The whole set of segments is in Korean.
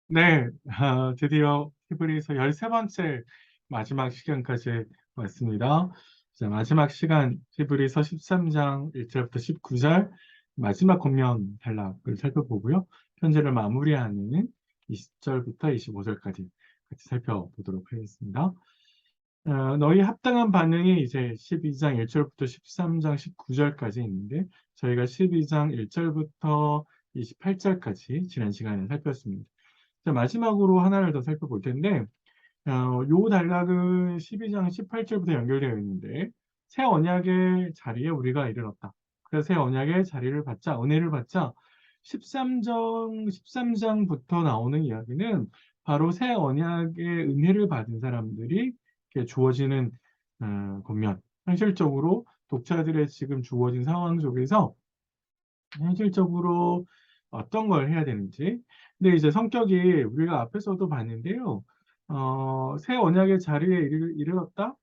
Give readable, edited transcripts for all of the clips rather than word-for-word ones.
네, 드디어 히브리서 13번째 마지막 시간까지 왔습니다. 자, 마지막 시간 히브리서 13장 1절부터 19절 마지막 권면 단락을 살펴보고요. 편지를 마무리하는 20절부터 25절까지 같이 살펴보도록 하겠습니다. 너희 합당한 반응이 이제 12장 1절부터 13장 19절까지 있는데 저희가 12장 1절부터 28절까지 지난 시간에 살폈습니다. 자, 마지막으로 하나를 더 살펴볼 텐데, 요 단락은 12장 18절부터 연결되어 있는데, 새 언약의 자리에 우리가 이르렀다. 그래서 새 언약의 자리를 받자, 은혜를 받자, 13장부터 나오는 이야기는 바로 새 언약의 은혜를 받은 사람들이 이렇게 주어지는 권면. 현실적으로 독자들의 지금 주어진 상황 속에서 현실적으로 어떤 걸 해야 되는지. 근데 이제 성격이 우리가 앞에서도 봤는데요. 새 언약의 자리에 이르렀다.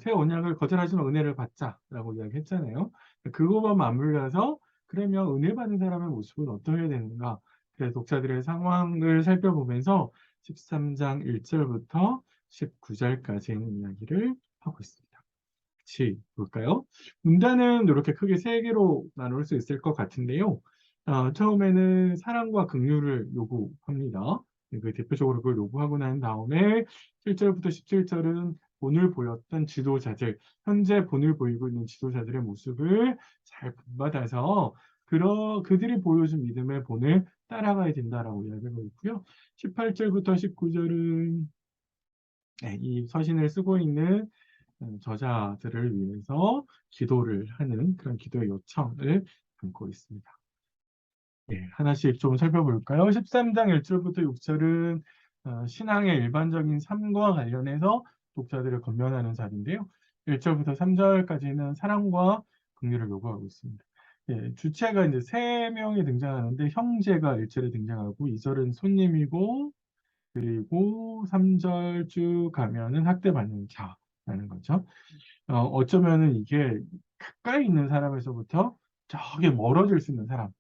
새 언약을 거절하지만 은혜를 받자라고 이야기했잖아요. 그거만 맞물려서 그러면 은혜 받는 사람의 모습은 어떠해야 되는가? 그래서 독자들의 상황을 살펴보면서 13장 1절부터 19절까지 있는 이야기를 하고 있습니다. 같이 볼까요? 문단은 이렇게 크게 세 개로 나눌 수 있을 것 같은데요. 처음에는 사랑과 긍휼을 요구합니다. 그 대표적으로 그걸 요구하고 난 다음에 7절부터 17절은 본을 보였던 지도자들, 현재 본을 보이고 있는 지도자들의 모습을 잘 본받아서 그들이 보여준 믿음의 본을 따라가야 된다라고 이야기하고 있고요. 18절부터 19절은 이 서신을 쓰고 있는 저자들을 위해서 기도를 하는 그런 기도의 요청을 담고 있습니다. 예, 하나씩 좀 살펴볼까요? 13장 1절부터 6절은 신앙의 일반적인 삶과 관련해서 독자들을 권면하는 자리인데요. 1절부터 3절까지는 사랑과 긍휼을 요구하고 있습니다. 예, 주체가 이제 세 명이 등장하는데 형제가 1절에 등장하고 2절은 손님이고 그리고 3절 쭉 가면은 학대받는 자라는 거죠. 어쩌면은 이게 가까이 있는 사람에서부터 저기 멀어질 수 있는 사람까지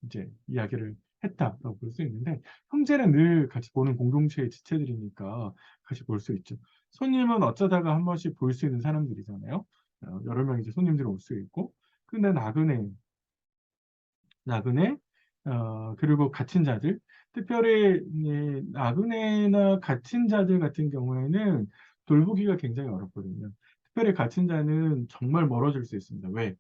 이제 이야기를 했다라고 볼 수 있는데, 형제는 늘 같이 보는 공동체의 지체들이니까 같이 볼 수 있죠. 손님은 어쩌다가 한 번씩 볼 수 있는 사람들이잖아요. 여러 명 이제 손님들이 올 수 있고, 근데 나그네, 그리고 갇힌 자들, 특별히 나그네나 갇힌 자들 같은 경우에는 돌보기가 굉장히 어렵거든요. 특별히 갇힌 자는 정말 멀어질 수 있습니다. 왜?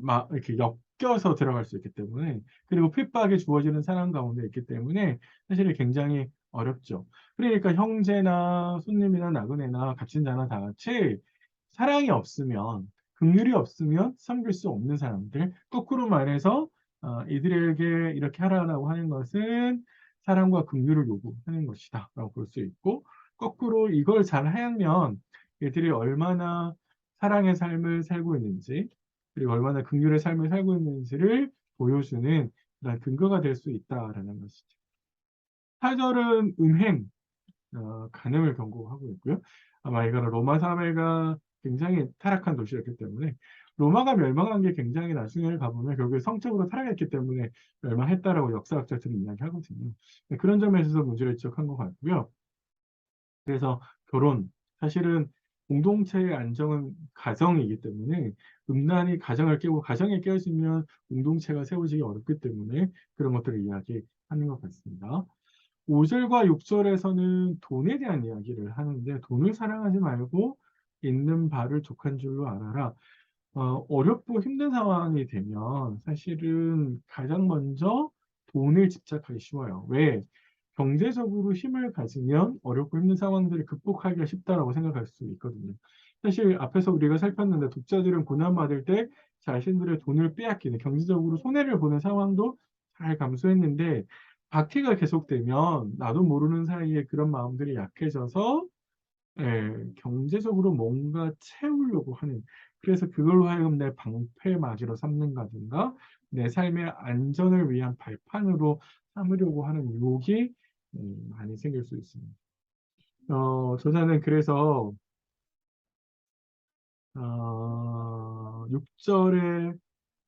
막 이렇게 엮여서 들어갈 수 있기 때문에, 그리고 핍박이 주어지는 상황 가운데 있기 때문에 사실 굉장히 어렵죠. 그러니까 형제나 손님이나 나그네나 갇힌 자나 다 같이 사랑이 없으면, 긍휼이 없으면 섬길 수 없는 사람들, 거꾸로 말해서 이들에게 이렇게 하라고 하는 것은 사랑과 긍휼을 요구하는 것이다 라고 볼 수 있고, 거꾸로 이걸 잘 하면 이들이 얼마나 사랑의 삶을 살고 있는지, 그리고 얼마나 긍휼의 삶을 살고 있는지를 보여주는 그런 근거가 될 수 있다라는 것이죠. 8절은 음행, 간음을 경고하고 있고요. 아마 이거는 로마 사회가 굉장히 타락한 도시였기 때문에, 로마가 멸망한 게 굉장히 나중에 가보면 결국에 성적으로 타락했기 때문에 멸망했다라고 역사학자들은 이야기하거든요. 그런 점에 있어서 문제를 지적한 것 같고요. 그래서 결혼, 사실은 공동체의 안정은 가정이기 때문에 음란이 가정을 깨고 가정이 깨어지면 공동체가 세워지기 어렵기 때문에 그런 것들을 이야기하는 것 같습니다. 5절과 6절에서는 돈에 대한 이야기를 하는데, 돈을 사랑하지 말고 있는 바를 족한 줄로 알아라. 어렵고 힘든 상황이 되면 사실은 가장 먼저 돈을 집착하기 쉬워요. 왜? 경제적으로 힘을 가지면 어렵고 힘든 상황들을 극복하기가 쉽다라고 생각할 수 있거든요. 사실 앞에서 우리가 살폈는데 독자들은 고난받을 때 자신들의 돈을 빼앗기는 경제적으로 손해를 보는 상황도 잘 감수했는데, 박해가 계속되면 나도 모르는 사이에 그런 마음들이 약해져서 경제적으로 뭔가 채우려고 하는, 그래서 그걸로 하여금 내 방패막이로 삼는다든가 내 삶의 안전을 위한 발판으로 삼으려고 하는 유혹이 많이 생길 수 있습니다. 저자는 그래서 6절에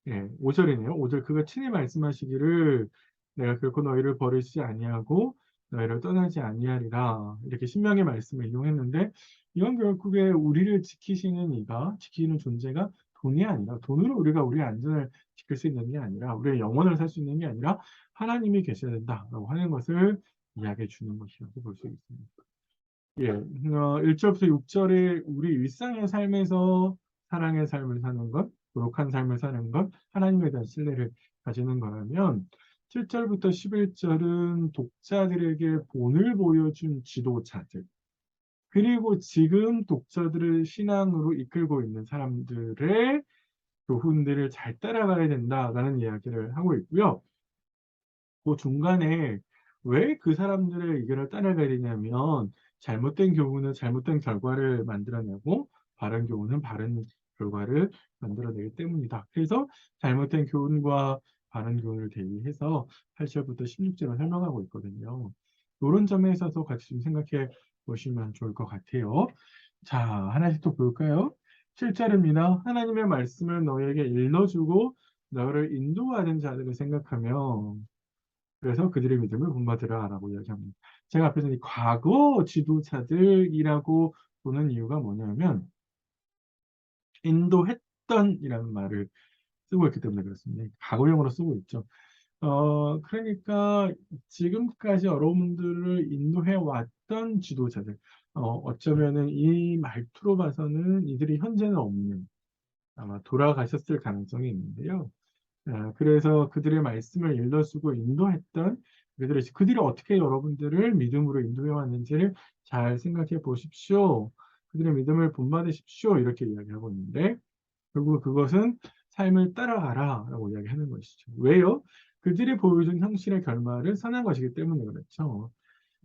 5절이네요. 5절 그가 친히 말씀하시기를 내가 결코 너희를 버리지 아니하고 너희를 떠나지 아니하리라. 이렇게 신명의 말씀을 인용했는데 이건 결국에 우리를 지키시는 이가 지키는 존재가 돈이 아니라 돈으로 우리가 우리의 안전을 지킬 수 있는 게 아니라 우리의 영혼을 살 수 있는 게 아니라 하나님이 계셔야 된다라고 하는 것을 이야기해 주는 것이라고 볼 수 있습니다. 예, 1절부터 6절에 우리 일상의 삶에서 사랑의 삶을 사는 것, 거룩한 삶을 사는 것, 하나님에 대한 신뢰를 가지는 거라면 7절부터 11절은 독자들에게 본을 보여준 지도자들, 그리고 지금 독자들을 신앙으로 이끌고 있는 사람들의 교훈들을 잘 따라가야 된다라는 이야기를 하고 있고요. 그 중간에 왜 그 사람들의 의견을 따라가야 되냐면 잘못된 교훈은 잘못된 결과를 만들어내고 바른 교훈은 바른 결과를 만들어내기 때문이다. 그래서 잘못된 교훈과 바른 교훈을 대비해서 8절부터 16절을 설명하고 있거든요. 이런 점에 있어서 같이 좀 생각해 보시면 좋을 것 같아요. 자, 하나씩 또 볼까요? 7절입니다. 하나님의 말씀을 너에게 일러주고 너를 인도하는 자들을 생각하며 그래서 그들의 믿음을 본받으라라고 이야기합니다. 제가 앞에서 이 과거 지도자들이라고 보는 이유가 뭐냐면 인도했던이라는 말을 쓰고 있기 때문에 그렇습니다. 과거형으로 쓰고 있죠. 그러니까 지금까지 여러분들을 인도해 왔던 지도자들, 어쩌면은 이 말투로 봐서는 이들이 현재는 없는 아마 돌아가셨을 가능성이 있는데요. 그래서 그들의 말씀을 일러주고 인도했던 그들이 어떻게 여러분들을 믿음으로 인도해 왔는지를 잘 생각해 보십시오. 그들의 믿음을 본받으십시오. 이렇게 이야기하고 있는데 결국 그것은 삶을 따라가라 라고 이야기하는 것이죠. 왜요? 그들이 보여준 형실의 결말은 선한 것이기 때문에 그렇죠.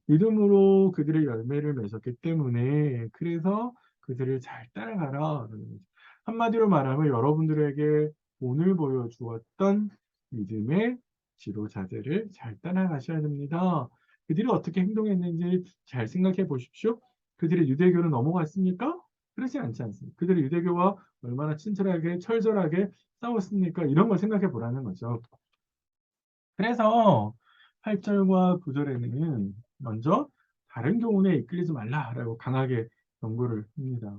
믿음으로 그들의 열매를 맺었기 때문에 그래서 그들을 잘 따라가라. 한마디로 말하면 여러분들에게 오늘 보여주었던 믿음의 지도자들을 잘 따라가셔야 됩니다. 그들이 어떻게 행동했는지 잘 생각해 보십시오. 그들이 유대교로 넘어갔습니까? 그렇지 않지 않습니까? 그들이 유대교와 얼마나 친절하게 철저하게 싸웠습니까? 이런 걸 생각해 보라는 거죠. 그래서 8절과 9절에는 먼저 다른 교훈에 이끌리지 말라라고 강하게 경고를 합니다.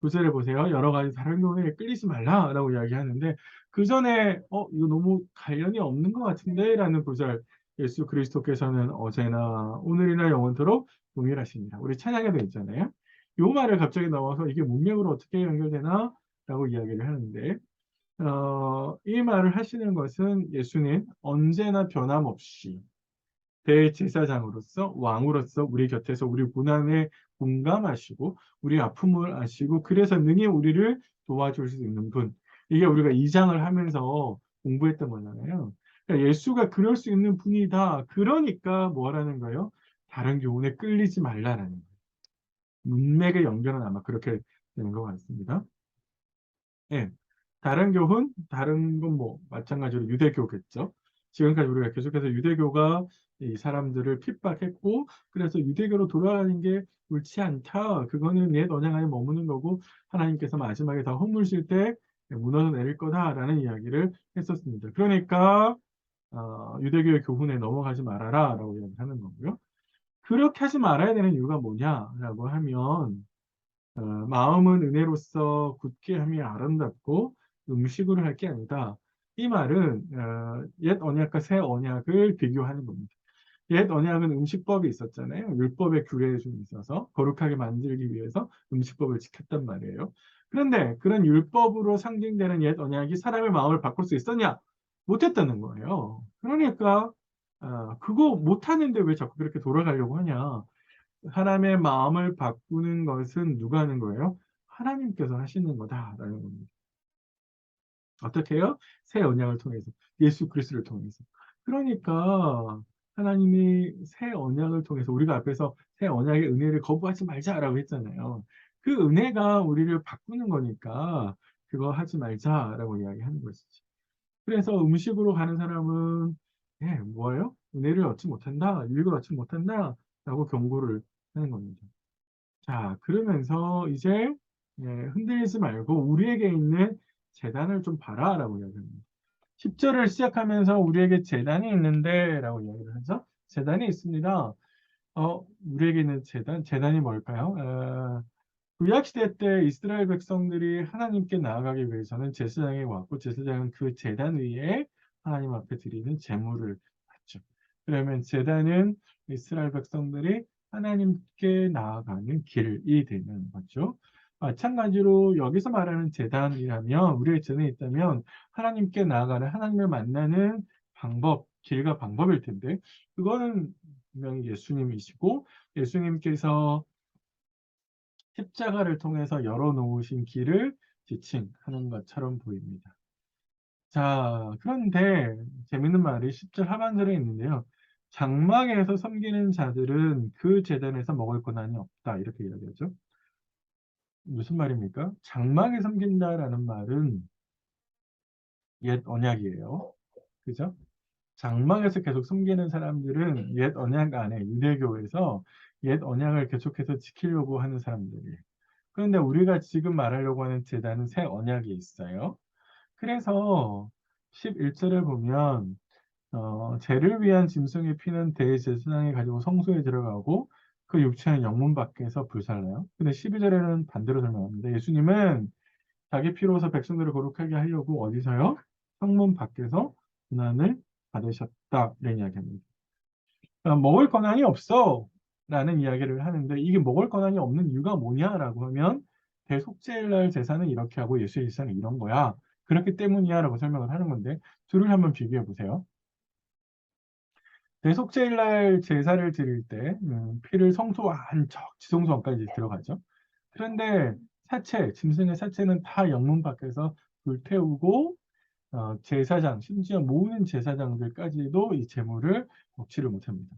9절에 보세요. 여러 가지 다른 교훈에 이끌리지 말라라고 이야기하는데 그 전에 이거 너무 관련이 없는 것 같은데 라는 9절 예수 그리스도께서는 어제나 오늘이나 영원토록 동일하십니다. 우리 찬양에도 있잖아요. 요 말을 갑자기 넣어서 이게 문맥으로 어떻게 연결되나 라고 이야기를 하는데 이 말을 하시는 것은 예수는 언제나 변함없이 대제사장으로서 왕으로서 우리 곁에서 우리 고난에 공감하시고 우리 아픔을 아시고 그래서 능히 우리를 도와줄 수 있는 분. 이게 우리가 2장을 하면서 공부했던 거잖아요. 그러니까 예수가 그럴 수 있는 분이다. 그러니까 뭐라는 거예요? 다른 교훈에 끌리지 말라라는 거예요. 문맥의 연결은 아마 그렇게 되는 것 같습니다. 예. 다른 교훈, 다른 건 뭐 마찬가지로 유대교겠죠. 지금까지 우리가 계속해서 유대교가 이 사람들을 핍박했고 그래서 유대교로 돌아가는 게 옳지 않다. 그거는 옛 언약 안에 머무는 거고 하나님께서 마지막에 다 허물실 때 무너져 내릴 거다라는 이야기를 했었습니다. 그러니까 유대교의 교훈에 넘어가지 말아라라고 이야기하는 거고요. 그렇게 하지 말아야 되는 이유가 뭐냐라고 하면 마음은 은혜로서 굳게 함이 아름답고 음식으로 할 게 아니다. 이 말은 옛 언약과 새 언약을 비교하는 겁니다. 옛 언약은 음식법이 있었잖아요. 율법의 규례에 좀 있어서 거룩하게 만들기 위해서 음식법을 지켰단 말이에요. 그런데 그런 율법으로 상징되는 옛 언약이 사람의 마음을 바꿀 수 있었냐? 못했다는 거예요. 그러니까 그거 못하는데 왜 자꾸 그렇게 돌아가려고 하냐? 사람의 마음을 바꾸는 것은 누가 하는 거예요? 하나님께서 하시는 거다라는 겁니다. 어떻게 해요? 새 언약을 통해서, 예수 그리스도를 통해서. 그러니까 하나님이 새 언약을 통해서 우리가 앞에서 새 언약의 은혜를 거부하지 말자라고 했잖아요. 그 은혜가 우리를 바꾸는 거니까 그거 하지 말자라고 이야기하는 것이지. 그래서 음식으로 가는 사람은 뭐예요? 은혜를 얻지 못한다, 유익을 얻지 못한다라고 경고를 하는 겁니다. 자, 그러면서 이제 흔들리지 말고 우리에게 있는 재단을 좀 봐라라고 이야기합니다. 10절을 시작하면서 우리에게 제단이 있는데 라고 이야기를 하죠. 제단이 있습니다. 우리에게는 제단이 뭘까요? 구약시대 때 이스라엘 백성들이 하나님께 나아가기 위해서는 제사장이 왔고 제사장은 그 제단 위에 하나님 앞에 드리는 제물을 받죠. 그러면 제단은 이스라엘 백성들이 하나님께 나아가는 길이 되는 거죠. 마찬가지로 여기서 말하는 제단이라면 우리의 제단이 있다면 하나님께 나아가는 하나님을 만나는 방법, 길과 방법일 텐데 그거는 분명히 예수님이시고 예수님께서 십자가를 통해서 열어놓으신 길을 지칭하는 것처럼 보입니다. 자, 그런데 재밌는 말이 10절 하반절에 있는데요. 장막에서 섬기는 자들은 그 제단에서 먹을 권한이 없다. 이렇게 이야기하죠. 무슨 말입니까? 장막에 섬긴다라는 말은 옛 언약이에요. 그죠? 장막에서 계속 섬기는 사람들은 옛 언약 안에 유대교에서 옛 언약을 계속해서 지키려고 하는 사람들이에요. 그런데 우리가 지금 말하려고 하는 제단은 새 언약이 있어요. 그래서 11절을 보면 죄를 위한 짐승의 피는 대제사장이 가지고 성소에 들어가고 그 육체는 영문 밖에서 불살라요. 근데 12절에는 반대로 설명합니다. 예수님은 자기 피로서 백성들을 거룩하게 하려고 어디서요? 성문 밖에서 고난을 받으셨다. 이런 이야기합니다. 먹을 권한이 없어 라는 이야기를 하는데 이게 먹을 권한이 없는 이유가 뭐냐라고 하면 대속죄일날 제사는 이렇게 하고 예수의 제사는 이런 거야. 그렇기 때문이야 라고 설명을 하는 건데 둘을 한번 비교해 보세요. 대속죄일날 제사를 드릴 때 피를 성소 안 지성소 안까지 들어가죠. 그런데 짐승의 사체는 다 영문 밖에서 불태우고 제사장, 심지어 모으는 제사장들까지도 이 제물을 먹지를 못합니다.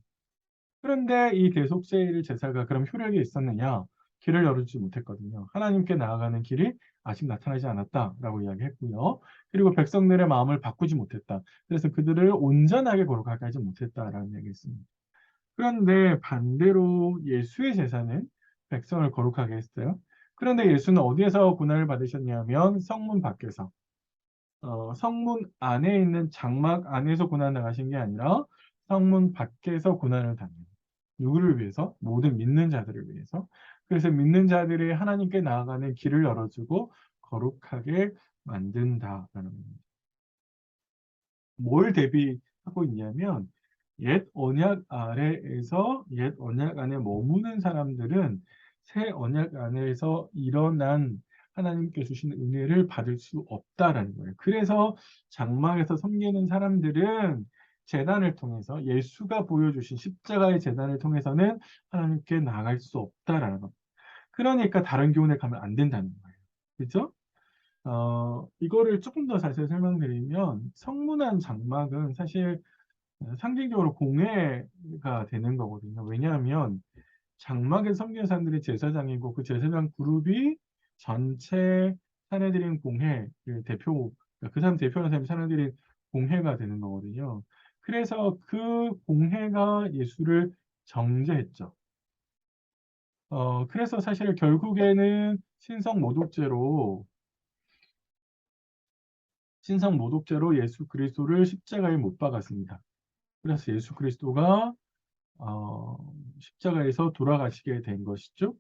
그런데 이 대속죄일 제사가 그럼 효력이 있었느냐? 길을 열어주지 못했거든요. 하나님께 나아가는 길이 아직 나타나지 않았다라고 이야기했고요. 그리고 백성들의 마음을 바꾸지 못했다. 그래서 그들을 온전하게 거룩하게 하지 못했다라는 얘기했습니다. 그런데 반대로 예수의 제사는 백성을 거룩하게 했어요. 그런데 예수는 어디에서 고난을 받으셨냐면 성문 밖에서 성문 안에 있는 장막 안에서 고난을 당하신 게 아니라 성문 밖에서 고난을 당해요. 누구를 위해서? 모든 믿는 자들을 위해서. 그래서 믿는 자들이 하나님께 나아가는 길을 열어주고 거룩하게 만든다라는 겁니다. 뭘 대비하고 있냐면 옛 언약 아래에서 옛 언약 안에 머무는 사람들은 새 언약 안에서 일어난 하나님께 주신 은혜를 받을 수 없다라는 거예요. 그래서 장막에서 섬기는 사람들은 제단을 통해서 예수가 보여주신 십자가의 제단을 통해서는 하나님께 나아갈 수 없다라는 겁니다. 그러니까 다른 교훈에 가면 안 된다는 거예요. 그죠? 이거를 조금 더 자세히 설명드리면 성문안 장막은 사실 상징적으로 공회가 되는 거거든요. 왜냐하면 장막에 섬기는 사람들이 제사장이고 그 제사장 그룹이 전체 사내들인 공회를 그 사람 대표하는 사람이 사내들인 공회가 되는 거거든요. 그래서 그 공회가 예수를 정죄했죠. 그래서 사실 결국에는 신성 모독죄로 예수 그리스도를 십자가에 못 박았습니다. 그래서 예수 그리스도가 십자가에서 돌아가시게 된 것이죠.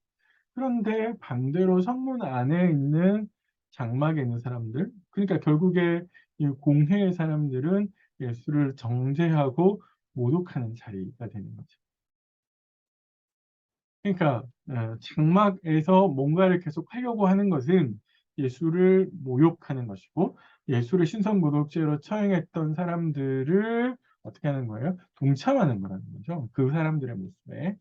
그런데 반대로 성문 안에 있는 장막에 있는 사람들, 그러니까 결국에 이 공회의 사람들은 예수를 정죄하고 모독하는 자리가 되는 거죠. 그러니까 장막에서 뭔가를 계속 하려고 하는 것은 예수를 모욕하는 것이고 예수를 신성모독죄로 처형했던 사람들을 어떻게 하는 거예요? 동참하는 거라는 거죠. 그 사람들의 모습에.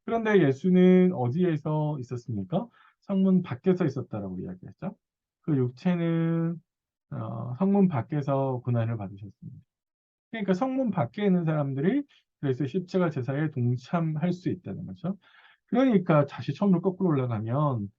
그런데 예수는 어디에서 있었습니까? 성문 밖에서 있었다라고 이야기했죠. 그 육체는 성문 밖에서 고난을 받으셨습니다. 그러니까 성문 밖에 있는 사람들이 그래서 십자가 제사에 동참할 수 있다는 거죠. 그러니까 다시 처음으로 거꾸로 올라가면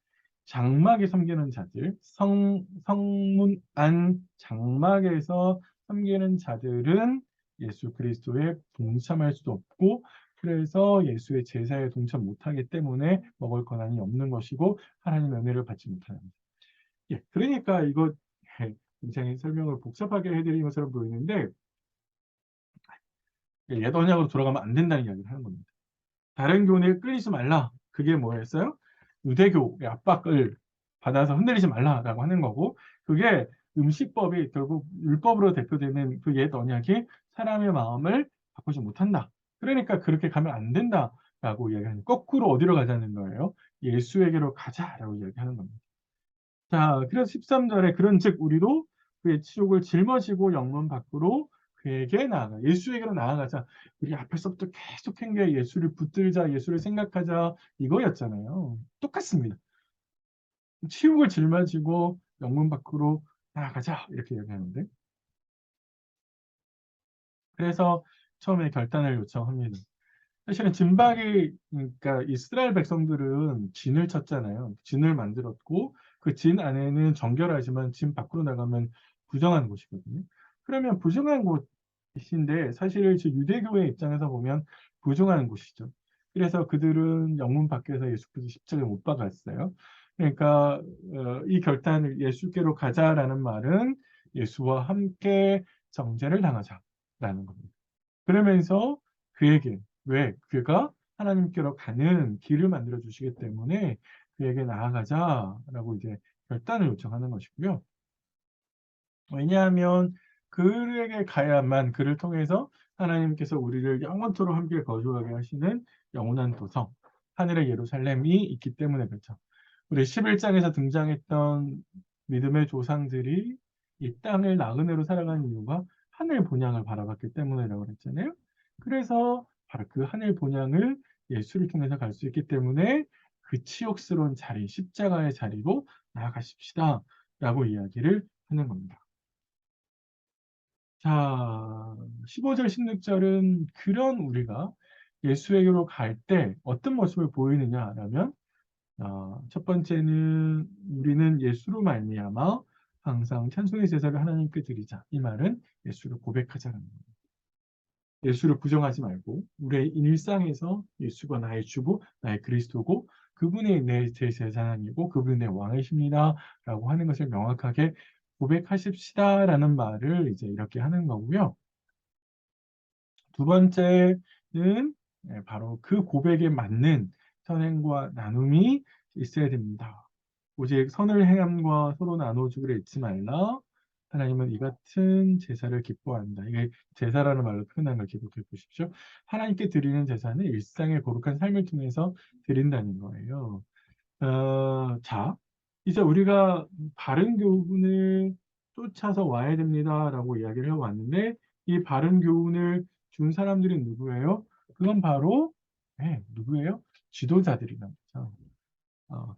장막에 섬기는 자들, 성문 안 장막에서 섬기는 자들은 예수 그리스도에 동참할 수도 없고 그래서 예수의 제사에 동참 못하기 때문에 먹을 권한이 없는 것이고 하나님의 은혜를 받지 못하는 거죠. 예, 그러니까 이거 굉장히 설명을 복잡하게 해드린 것처럼 보이는데 옛 언약으로 돌아가면 안 된다는 이야기를 하는 겁니다. 다른 교훈에 끌리지 말라. 그게 뭐였어요? 유대교의 압박을 받아서 흔들리지 말라라고 하는 거고, 그게 음식법이 결국 율법으로 대표되는 그 옛 언약이 사람의 마음을 바꾸지 못한다. 그러니까 그렇게 가면 안 된다라고 이야기하는, 거꾸로 어디로 가자는 거예요? 예수에게로 가자라고 이야기하는 겁니다. 자, 그래서 13절에 그런즉 우리도 그의 치욕을 짊어지고 영문 밖으로 그에게 나아가, 예수에게로 나아가자. 우리 앞에서부터 계속 한 게 예수를 붙들자, 예수를 생각하자 이거였잖아요. 똑같습니다. 치욕을 짊어지고 영문 밖으로 나아가자 이렇게 얘기하는데, 그래서 처음에 결단을 요청합니다. 사실은 진박이, 그러니까 이스라엘 백성들은 진을 쳤잖아요. 진을 만들었고 그 진 안에는 정결하지만 진 밖으로 나가면 부정한 곳이거든요. 그러면 부정한 곳인데 사실 유대교의 입장에서 보면 부정한 곳이죠. 그래서 그들은 영문 밖에서 예수께서 십자가에 못 박았어요. 그러니까 이 결단을, 예수께로 가자라는 말은 예수와 함께 정죄를 당하자라는 겁니다. 그러면서 그에게, 왜? 그가 하나님께로 가는 길을 만들어 주시기 때문에 그에게 나아가자라고 이제 결단을 요청하는 것이고요. 왜냐하면 그에게 가야만, 그를 통해서 하나님께서 우리를 영원토록 함께 거주하게 하시는 영원한 도성, 하늘의 예루살렘이 있기 때문에 그렇죠. 우리 11장에서 등장했던 믿음의 조상들이 이 땅을 나그네로 살아가는 이유가 하늘 본향을 바라봤기 때문이라고 그랬잖아요. 그래서 바로 그 하늘 본향을 예수를 통해서 갈 수 있기 때문에 그 치욕스러운 자리, 십자가의 자리로 나아가십시다 라고 이야기를 하는 겁니다. 자, 15절, 16절은 그런 우리가 예수에게로 갈 때 어떤 모습을 보이느냐라면, 첫 번째는 우리는 예수로 말미암아 항상 찬송의 제사를 하나님께 드리자. 이 말은 예수를 고백하자는 겁니다. 예수를 부정하지 말고 우리의 일상에서 예수가 나의 주고 나의 그리스도고 그분이 제 제사장이고 그분이 내 왕이십니다 라고 하는 것을 명확하게 고백하십시다라는 말을 이제 이렇게 하는 거고요. 두 번째는 바로 그 고백에 맞는 선행과 나눔이 있어야 됩니다. 오직 선을 행함과 서로 나눠주기를 잊지 말라. 하나님은 이 같은 제사를 기뻐한다. 이게 제사라는 말로 표현한 걸 기록해 보십시오. 하나님께 드리는 제사는 일상의 거룩한 삶을 통해서 드린다는 거예요. 자, 이제 우리가 바른 교훈을 쫓아서 와야 됩니다라고 이야기를 해왔는데, 이 바른 교훈을 준 사람들이 누구예요? 그건 바로, 누구예요? 지도자들이란 거죠.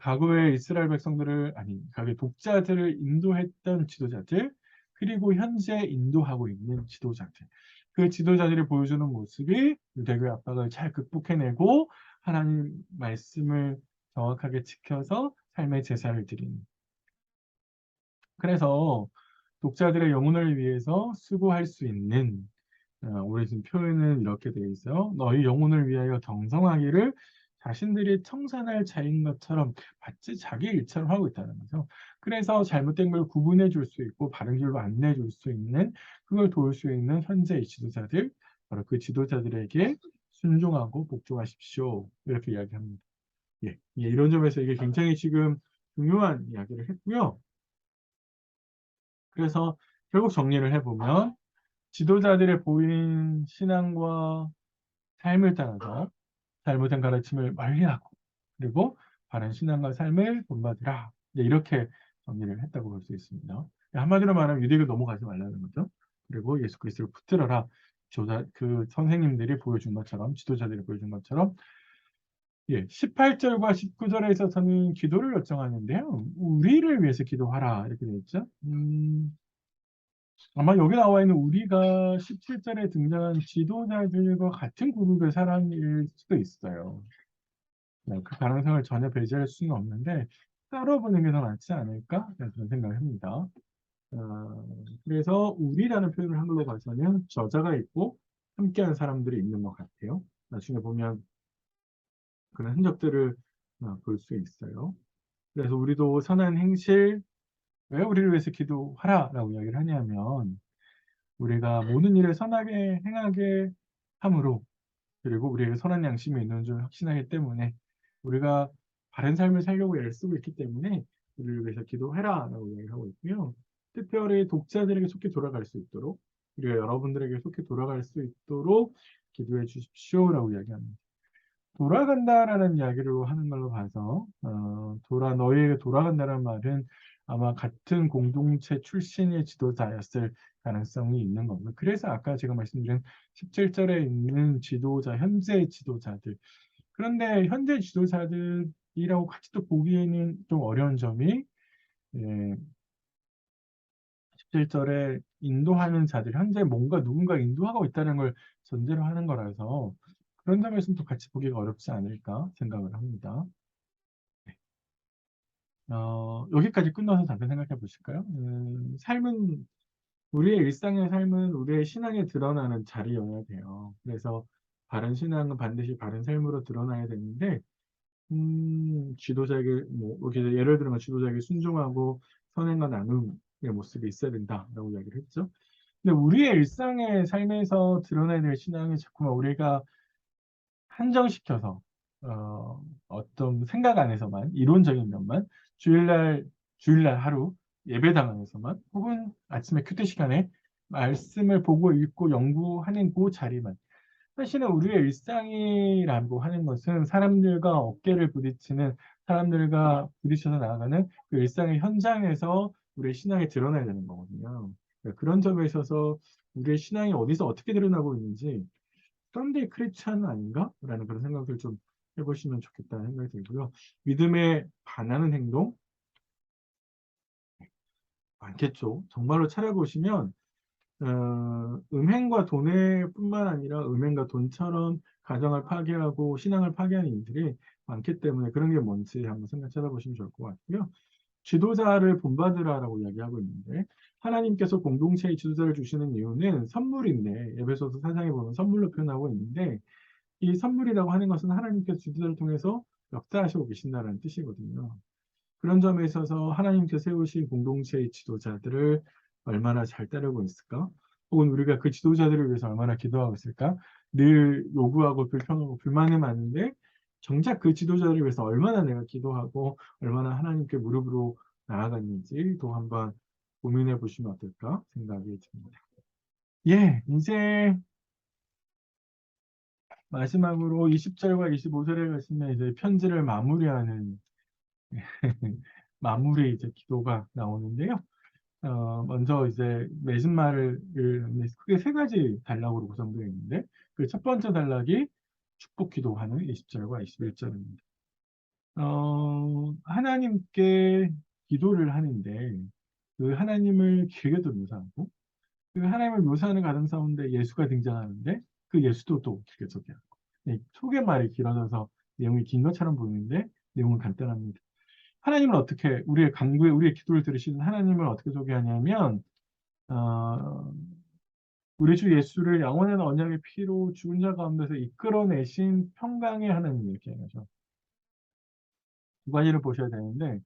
과거의 이스라엘 백성들을, 아니, 과거의 독자들을 인도했던 지도자들, 그리고 현재 인도하고 있는 지도자들. 그 지도자들이 보여주는 모습이 유대교의 압박을 잘 극복해내고 하나님 말씀을 정확하게 지켜서 삶의 제사를 드리는. 그래서 독자들의 영혼을 위해서 수고할 수 있는, 우리 지금 표현은 이렇게 되어 있어요. 너희 영혼을 위하여 경성하기를 자신들이 청산할 자인 것처럼 마치 자기 일처럼 하고 있다는 거죠. 그래서 잘못된 걸 구분해 줄 수 있고 바른 길로 안내해 줄 수 있는, 그걸 도울 수 있는 현재의 지도자들, 바로 그 지도자들에게 순종하고 복종하십시오. 이렇게 이야기합니다. 예, 이런 점에서 이게 굉장히 지금 중요한 이야기를 했고요. 그래서 결국 정리를 해보면 지도자들의 보인 신앙과 삶을 따라서 잘못된 가르침을 멀리하고 그리고 바른 신앙과 삶을 본받으라. 이렇게 정리를 했다고 볼 수 있습니다. 한마디로 말하면 유대교 넘어가지 말라는 거죠. 그리고 예수 그리스도를 붙들어라. 그 선생님들이 보여준 것처럼, 지도자들이 보여준 것처럼, 18절과 19절에 있어서는 기도를 요청하는데요. 우리를 위해서 기도하라 이렇게 되어 있죠. 아마 여기 나와 있는 우리가 17절에 등장한 지도자들과 같은 그룹의 사람일 수도 있어요. 그 가능성을 전혀 배제할 수는 없는데 따로 보는 게 더 낫지 않을까? 그런 생각을 합니다. 그래서 우리라는 표현을 한글로 봐서는 저자가 있고 함께하는 사람들이 있는 것 같아요. 나중에 보면 그런 흔적들을 볼 수 있어요. 그래서 우리도 선한 행실, 왜 우리를 위해서 기도하라라고 이야기를 하냐면 우리가 모든 일을 선하게 행하게 함으로 그리고 우리에게 선한 양심이 있는 줄 확신하기 때문에 우리가 바른 삶을 살려고 애를 쓰고 있기 때문에 우리를 위해서 기도해라라고 이야기를 하고 있고요. 특별히 독자들에게 속히 돌아갈 수 있도록 우리가 여러분들에게 속히 돌아갈 수 있도록 기도해 주십시오라고 이야기합니다. 돌아간다라는 이야기로 하는 걸로 봐서 너희에게 돌아간다는 말은 아마 같은 공동체 출신의 지도자였을 가능성이 있는 겁니다. 그래서 아까 제가 말씀드린 17절에 있는 지도자, 현재 지도자들. 그런데 현재 지도자들이라고 같이 또 보기에는 좀 어려운 점이 예, 17절에 인도하는 자들, 현재 뭔가 누군가 인도하고 있다는 걸 전제로 하는 거라서 그런 점에서는 또 같이 보기가 어렵지 않을까 생각을 합니다. 여기까지 끝나서 잠깐 생각해 보실까요? 우리의 일상의 삶은 우리의 신앙에 드러나는 자리여야 돼요. 그래서 바른 신앙은 반드시 바른 삶으로 드러나야 되는데, 지도자에게, 뭐, 이렇게 예를 들면 지도자에게 순종하고 선행과 나눔의 모습이 있어야 된다라고 이야기를 했죠. 근데 우리의 일상의 삶에서 드러나야 될 신앙이 자꾸만 우리가 한정시켜서 어떤 생각 안에서만 이론적인 면만 주일날 하루 예배당 안에서만 혹은 아침에 큐티 시간에 말씀을 보고 읽고 연구하는 그 자리만 사실은 우리의 일상이라고 하는 것은 사람들과 어깨를 부딪히는 사람들과 부딪혀서 나아가는 그 일상의 현장에서 우리의 신앙이 드러나야 되는 거거든요. 그러니까 그런 점에 있어서 우리의 신앙이 어디서 어떻게 드러나고 있는지 썬데이 크리스찬 아닌가? 라는 그런 생각을 좀 해보시면 좋겠다는 생각이 들고요. 믿음에 반하는 행동 많겠죠. 정말로 찾아보시면 음행과 돈에뿐만 아니라 음행과 돈처럼 가정을 파괴하고 신앙을 파괴하는 일들이 많기 때문에 그런 게 뭔지 한번 생각 찾아보시면 좋을 것 같고요. 지도자를 본받으라라고 이야기하고 있는데 하나님께서 공동체의 지도자를 주시는 이유는 선물인데 에베소서 4장에 보면 선물로 표현하고 있는데 이 선물이라고 하는 것은 하나님께서 지도자를 통해서 역사하시고 계신다는 뜻이거든요. 그런 점에 있어서 하나님께서 세우신 공동체의 지도자들을 얼마나 잘 따르고 있을까? 혹은 우리가 그 지도자들을 위해서 얼마나 기도하고 있을까? 늘 요구하고 불평하고 불만이 많은데 정작 그 지도자들을 위해서 얼마나 내가 기도하고 얼마나 하나님께 무릎으로 나아갔는지도 한번 고민해 보시면 어떨까 생각이 듭니다. 예, 이제 마지막으로 20절과 25절에 가시면 이제 편지를 마무리하는 마무리 이제 기도가 나오는데요. 먼저 이제 맺은 말을 크게 세 가지 단락으로 구성되어 있는데 그 첫 번째 단락이 축복 기도하는 20절과 21절입니다. 하나님께 기도를 하는데 그 하나님을 길게도 묘사하고 그 하나님을 묘사하는 가정 가운데 예수가 등장하는데 그 예수도 또 길게 소개하고 소개말이 길어져서 내용이 긴 것처럼 보이는데 내용은 간단합니다. 하나님을 어떻게 우리의 간구에 우리의 기도를 들으시는 하나님을 어떻게 소개하냐면 어, 우리 주 예수를 영원한 언약의 피로 죽은 자 가운데서 이끌어내신 평강의 하나님 이렇게 하죠. 두 가지를 보셔야 되는데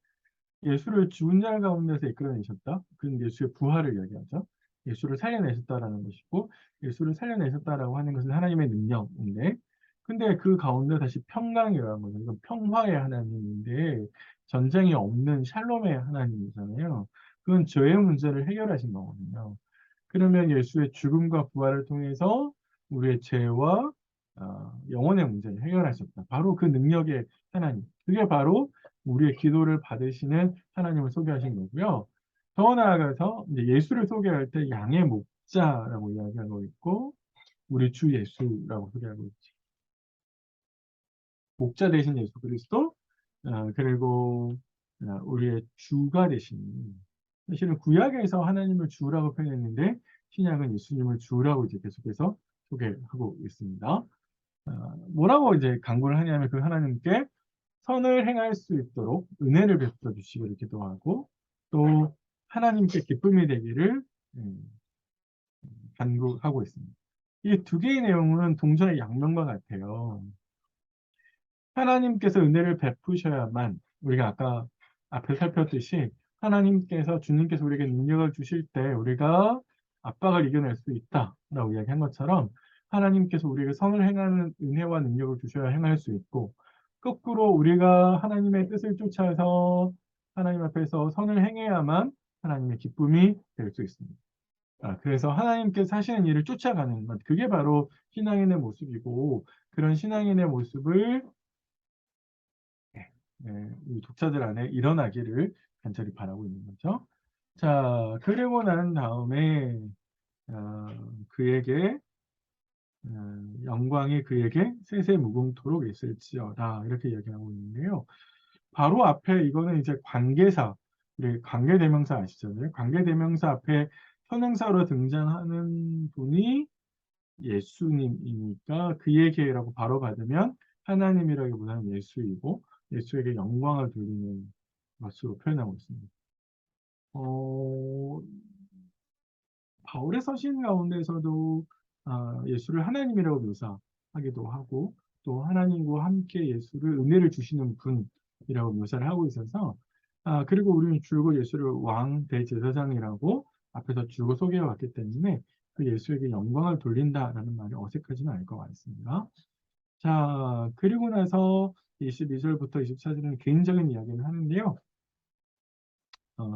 예수를 죽은 자 가운데서 이끌어내셨다. 그건 예수의 부활을 이야기하죠. 예수를 살려내셨다라는 것이고 예수를 살려내셨다라고 하는 것은 하나님의 능력인데 근데 그 가운데 다시 평강이라는 거죠. 이건 평화의 하나님인데 전쟁이 없는 샬롬의 하나님이잖아요. 그건 죄의 문제를 해결하신 거거든요. 그러면 예수의 죽음과 부활을 통해서 우리의 죄와 영혼의 문제를 해결하셨다. 바로 그 능력의 하나님. 그게 바로 우리의 기도를 받으시는 하나님을 소개하신 거고요. 더 나아가서 이제 예수를 소개할 때 양의 목자라고 이야기하고 있고 우리 주 예수라고 소개하고 있죠. 목자 대신 예수 그리스도 그리고 우리의 주가 되신 사실은 구약에서 하나님을 주라고 표현했는데 신약은 예수님을 주라고 이제 계속해서 소개하고 있습니다. 뭐라고 이제 간구를 하냐면 그 하나님께 선을 행할 수 있도록 은혜를 베풀어 주시기를 기도하고 또 하나님께 기쁨이 되기를 음, 간구하고 있습니다. 이 두 개의 내용은 동전의 양면과 같아요. 하나님께서 은혜를 베푸셔야만 우리가 아까 앞에 살폈듯이 주님께서 우리에게 능력을 주실 때 우리가 압박을 이겨낼 수 있다라고 이야기한 것처럼 하나님께서 우리에게 선을 행하는 은혜와 능력을 주셔야 행할 수 있고, 거꾸로 우리가 하나님의 뜻을 쫓아서 하나님 앞에서 선을 행해야만 하나님의 기쁨이 될 수 있습니다. 그래서 하나님께서 하시는 일을 쫓아가는 것, 그게 바로 신앙인의 모습이고, 그런 신앙인의 모습을 이 독자들 안에 일어나기를 간절히 바라고 있는 거죠. 자, 그리고 난 다음에 그에게 영광이 그에게 세세무궁토록 있을지어다, 이렇게 이야기하고 있는데요. 바로 앞에 이거는 이제 관계사, 우리 관계대명사 아시잖아요. 관계대명사 앞에 선행사로 등장하는 분이 예수님이니까 그에게라고 바로 받으면 하나님이라기보다는 예수이고, 예수에게 영광을 돌리는 것으로 표현하고 있습니다. 어, 바울의 서신 가운데서도 예수를 하나님이라고 묘사하기도 하고, 또 하나님과 함께 예수를 은혜를 주시는 분이라고 묘사를 하고 있어서, 그리고 우리는 줄곧 예수를 왕 대제사장이라고 앞에서 줄곧 소개해 왔기 때문에 그 예수에게 영광을 돌린다라는 말이 어색하지는 않을 것 같습니다. 자, 그리고 나서 22절부터 24절은 개인적인 이야기를 하는데요.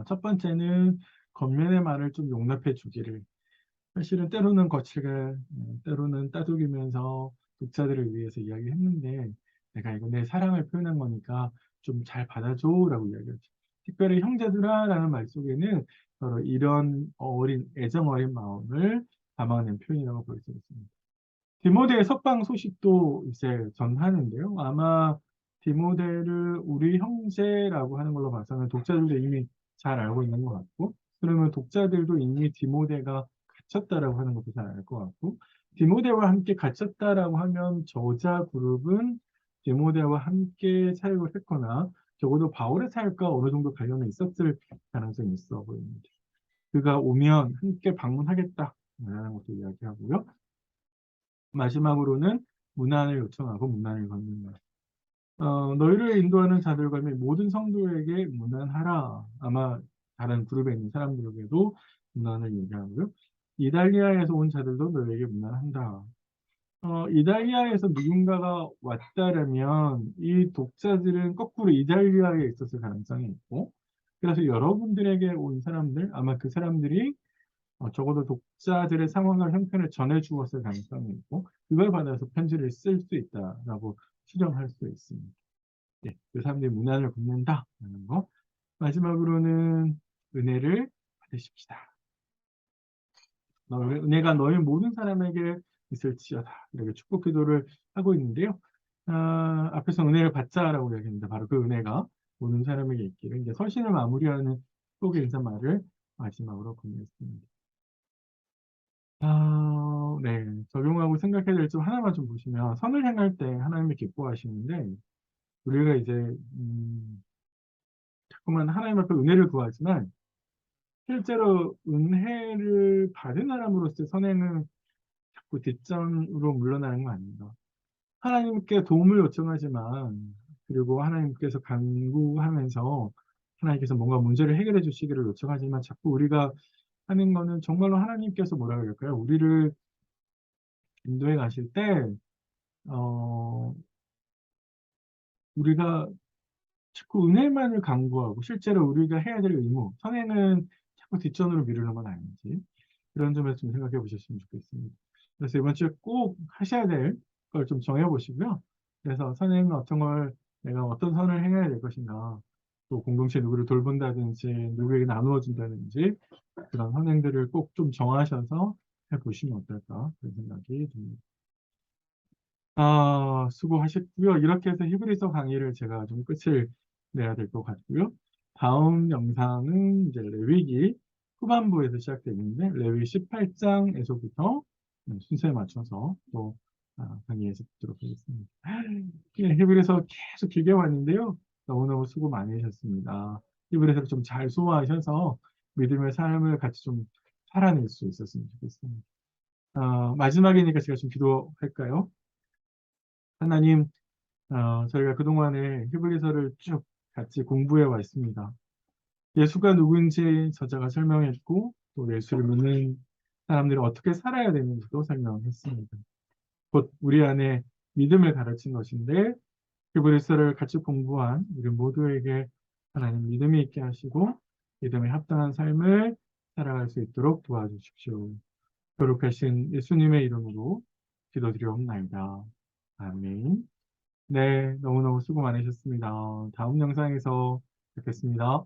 첫 번째는 겉면의 말을 좀 용납해 주기를. 사실은 때로는 거칠게, 때로는 따돌리면서 독자들을 위해서 이야기했는데, 내가 이거 내 사랑을 표현한 거니까 좀 잘 받아줘라고 이야기했죠. 특별히 형제들아 라는 말 속에는 서로 이런 애정 어린 마음을 담아낸 표현이라고 볼 수 있습니다. 디모데의 석방 소식도 이제 전하는데요. 아마 디모데를 우리 형제라고 하는 걸로 봐서는 독자들도 이미 잘 알고 있는 것 같고, 그러면 독자들도 이미 디모데가 갇혔다라고 하는 것도 잘 알 것 같고, 디모데와 함께 갇혔다라고 하면 저자 그룹은 디모데와 함께 사역을 했거나 적어도 바울의 사역과 어느 정도 관련이 있었을 가능성이 있어 보입니다. 그가 오면 함께 방문하겠다라는 것도 이야기하고요. 마지막으로는 문안을 요청하고 문안을 걷는 것. 너희를 인도하는 자들과 및 모든 성도에게 문안하라. 아마 다른 그룹에 있는 사람들에게도 문안을 얘기하고요. 이달리아에서 온 자들도 너희에게 문안한다. 이달리아에서 누군가가 왔다라면 이 독자들은 거꾸로 이달리아에 있었을 가능성이 있고, 그래서 여러분들에게 온 사람들, 아마 그 사람들이 적어도 독자들의 상황과 형편을 전해 주었을 가능성이 있고, 그걸 받아서 편지를 쓸 수 있다라고 추정할 수 있습니다. 그 사람들이 문안을 걷는다라는 거. 마지막으로는 은혜를 받으십시다. 은혜가 너희 모든 사람에게 있을지어다. 이렇게 축복 기도를 하고 있는데요. 앞에서 은혜를 받자라고 얘기했는데 바로 그 은혜가 모든 사람에게 있기를, 이제 서신을 마무리하는 축복의 인사말을 마지막으로 건넸습니다. 네. 적용하고 생각해야 될 점 하나만 좀 보시면, 선을 행할 때 하나님이 기뻐하시는데, 우리가 이제, 자꾸만 하나님 앞에 은혜를 구하지만, 실제로 은혜를 받은 사람으로서의 선행은 자꾸 뒷전으로 물러나는 거 아닌가. 하나님께 도움을 요청하지만, 그리고 하나님께서 간구하면서 하나님께서 뭔가 문제를 해결해 주시기를 요청하지만, 자꾸 우리가 하는 거는 정말로 하나님께서 뭐라 그럴까요? 우리를 인도해 가실 때, 어, 우리가 자꾸 은혜만을 강구하고 실제로 우리가 해야 될 의무, 선행은 자꾸 뒷전으로 미루는 건 아닌지, 그런 점에서 좀 생각해 보셨으면 좋겠습니다. 그래서 이번 주에 꼭 하셔야 될 걸 좀 정해 보시고요. 그래서 선행은 어떤 걸, 내가 어떤 선을 행해야 될 것인가, 또 공동체 누구를 돌본다든지 누구에게 나누어 준다든지 그런 선행들을 꼭 좀 정하셔서 해보시면 어떨까, 그런 생각이 듭니다. 수고하셨고요. 이렇게 해서 히브리서 강의를 제가 좀 끝을 내야 될 것 같고요. 다음 영상은 이제 레위기 후반부에서 시작되는데, 레위 18장에서부터 순서에 맞춰서 또 강의해서 듣도록 하겠습니다. 히브리서 계속 길게 왔는데요. 너무너무 수고 많이 하셨습니다. 히브리서를 좀 잘 소화하셔서 믿음의 삶을 같이 좀 살아낼 수 있었으면 좋겠습니다. 마지막이니까 제가 좀 기도할까요? 하나님, 저희가 그동안에 히브리서를 쭉 같이 공부해 왔습니다. 예수가 누구인지 저자가 설명했고, 또 예수를 믿는 사람들이 어떻게 살아야 되는지도 설명했습니다. 곧 우리 안에 믿음을 가르친 것인데, 히브리서를 같이 공부한 우리 모두에게 하나님 믿음이 있게 하시고, 믿음에 합당한 삶을 살아갈 수 있도록 도와주십시오. 거룩하신 예수님의 이름으로 기도드리옵나이다. 아멘. 네, 너무너무 수고 많으셨습니다. 다음 영상에서 뵙겠습니다.